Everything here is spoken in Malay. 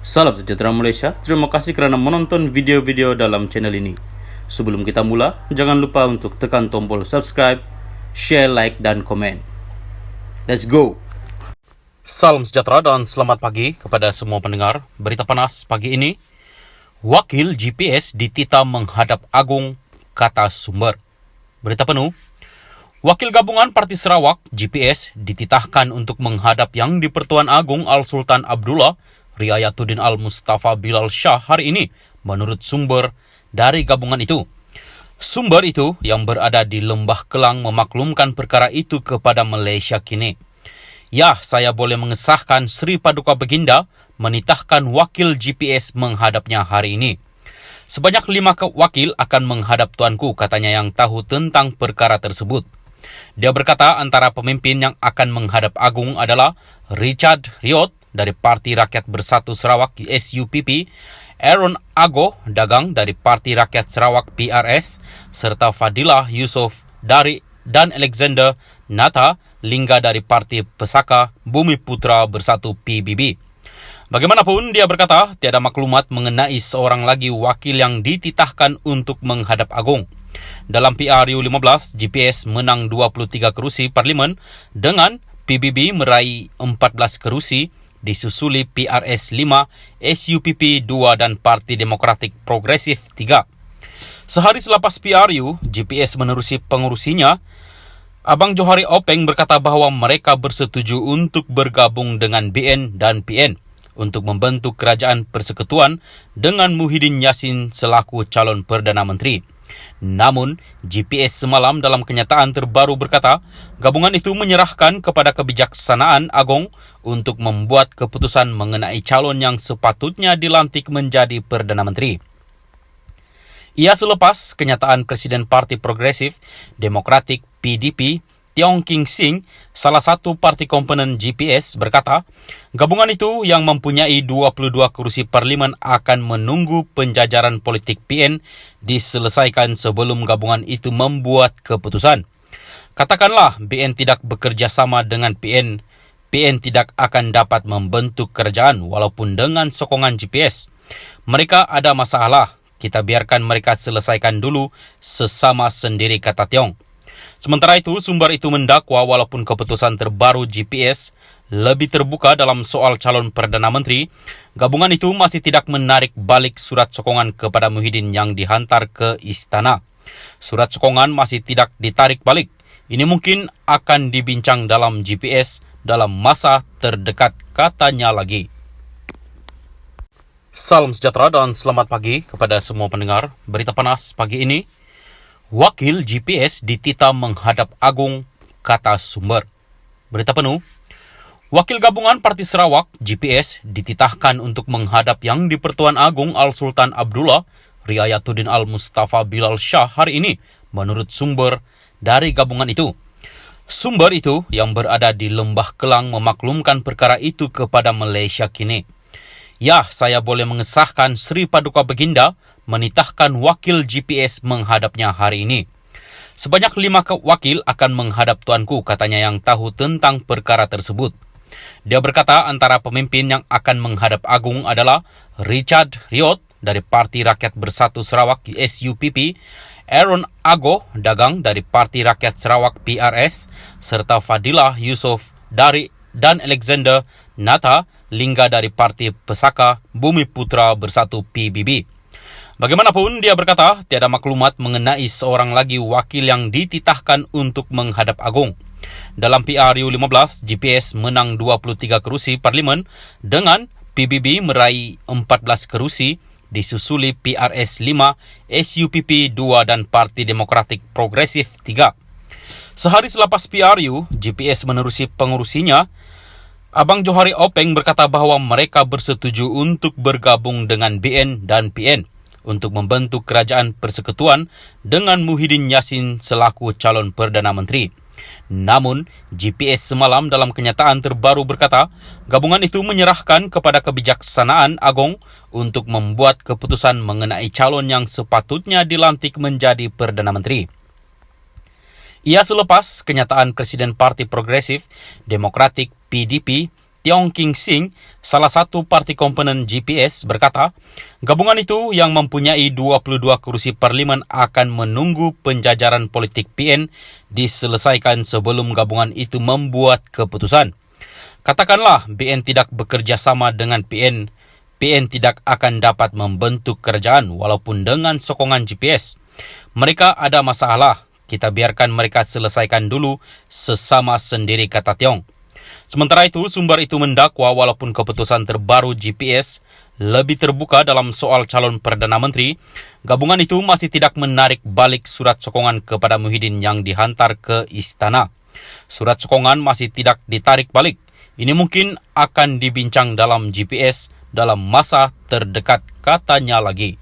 Salam sejahtera Malaysia, terima kasih kerana menonton video-video dalam channel ini. Sebelum kita mula, jangan lupa untuk tekan tombol subscribe, share, like, dan komen. Let's go! Salam sejahtera dan selamat pagi kepada semua pendengar. Berita panas pagi ini, Wakil GPS ditita menghadap Agung, kata sumber. Berita penuh, Wakil Gabungan Parti Sarawak, GPS, dititahkan untuk menghadap Yang di-Pertuan Agung Al-Sultan Abdullah, Riayatuddin Al-Mustafa Bilal Shah hari ini, menurut sumber dari gabungan itu. Sumber itu yang berada di Lembah Kelang memaklumkan perkara itu kepada Malaysia kini. Ya, saya boleh mengesahkan Sri Paduka Baginda menitahkan wakil GPS menghadapnya hari ini. Sebanyak 5 wakil akan menghadap tuanku, katanya yang tahu tentang perkara tersebut. Dia berkata antara pemimpin yang akan menghadap Agung adalah Richard Riot dari Parti Rakyat Bersatu Sarawak SUPP, Aaron Ago Dagang dari Parti Rakyat Sarawak PRS, serta Fadilah Yusof dan Alexander Nata Lingga dari Parti Pesaka Bumi Putra Bersatu PBB. Bagaimanapun, dia berkata tiada maklumat mengenai seorang lagi wakil yang dititahkan untuk menghadap Agung. Dalam PRU 15, GPS menang 23 kerusi parlimen dengan PBB meraih 14 kerusi, disusuli PRS 5, SUPP 2 dan Parti Demokratik Progresif 3. Sehari selepas PRU, GPS menerusi pengurusinya. Abang Johari Openg berkata bahawa mereka bersetuju untuk bergabung dengan BN dan PN untuk membentuk kerajaan persekutuan dengan Muhyiddin Yassin selaku calon Perdana Menteri. Namun, GPS semalam dalam kenyataan terbaru berkata, gabungan itu menyerahkan kepada kebijaksanaan Agong untuk membuat keputusan mengenai calon yang sepatutnya dilantik menjadi Perdana Menteri. Ia selepas kenyataan Presiden Parti Progresif Demokratik PDP, Tiong King Sing, salah satu parti komponen GPS, berkata, gabungan itu yang mempunyai 22 kursi parlimen akan menunggu penjajaran politik PN diselesaikan sebelum gabungan itu membuat keputusan. Katakanlah BN tidak bekerja sama dengan PN tidak akan dapat membentuk kerajaan walaupun dengan sokongan GPS. Mereka ada masalah, kita biarkan mereka selesaikan dulu sesama sendiri, kata Tiong. Sementara itu, sumber itu mendakwa walaupun keputusan terbaru GPS lebih terbuka dalam soal calon Perdana Menteri, gabungan itu masih tidak menarik balik surat sokongan kepada Muhyiddin yang dihantar ke istana. Surat sokongan masih tidak ditarik balik. Ini mungkin akan dibincang dalam GPS dalam masa terdekat, katanya lagi. Salam sejahtera dan selamat pagi kepada semua pendengar. Berita panas pagi ini, Wakil GPS ditita menghadap Agung, kata sumber. Berita penuh, Wakil Gabungan Parti Sarawak GPS dititahkan untuk menghadap Yang di-Pertuan Agung Al-Sultan Abdullah, Riayatuddin Al-Mustafa Bilal Shah hari ini, menurut sumber dari gabungan itu. Sumber itu yang berada di Lembah Kelang memaklumkan perkara itu kepada Malaysia kini. Ya, saya boleh mengesahkan Sri Paduka Baginda menitahkan wakil GPS menghadapnya hari ini. Sebanyak 5 wakil akan menghadap tuanku, katanya yang tahu tentang perkara tersebut. Dia berkata antara pemimpin yang akan menghadap Agung adalah Richard Riot dari Parti Rakyat Bersatu Sarawak SUPP, Aaron Ago Dagang dari Parti Rakyat Sarawak PRS, serta Fadilah Yusof dan Alexander Nata Lingga dari Parti Pesaka Bumi Putra Bersatu PBB. Bagaimanapun, dia berkata tiada maklumat mengenai seorang lagi wakil yang dititahkan untuk menghadap Agung. Dalam PRU 15, GPS menang 23 kerusi parlimen dengan PBB meraih 14 kerusi, disusuli PRS 5, SUPP 2 dan Parti Demokratik Progresif 3. Sehari selepas PRU, GPS menerusi pengurusinya. Abang Johari Openg berkata bahawa mereka bersetuju untuk bergabung dengan BN dan PN untuk membentuk kerajaan persekutuan dengan Muhyiddin Yassin selaku calon Perdana Menteri. Namun, GPS semalam dalam kenyataan terbaru berkata, gabungan itu menyerahkan kepada kebijaksanaan Agong untuk membuat keputusan mengenai calon yang sepatutnya dilantik menjadi Perdana Menteri. Ia selepas kenyataan Presiden Parti Progresif Demokratik PDP, Tiong King Sing, salah satu parti komponen GPS, berkata, gabungan itu yang mempunyai 22 kursi parlimen akan menunggu penjajaran politik PN diselesaikan sebelum gabungan itu membuat keputusan. Katakanlah BN tidak bekerja sama dengan PN tidak akan dapat membentuk kerajaan walaupun dengan sokongan GPS. Mereka ada masalah, kita biarkan mereka selesaikan dulu sesama sendiri, kata Tiong. Sementara itu, sumber itu mendakwa walaupun keputusan terbaru GPS lebih terbuka dalam soal calon Perdana Menteri, gabungan itu masih tidak menarik balik surat sokongan kepada Muhyiddin yang dihantar ke istana. Surat sokongan masih tidak ditarik balik. Ini mungkin akan dibincang dalam GPS dalam masa terdekat, katanya lagi.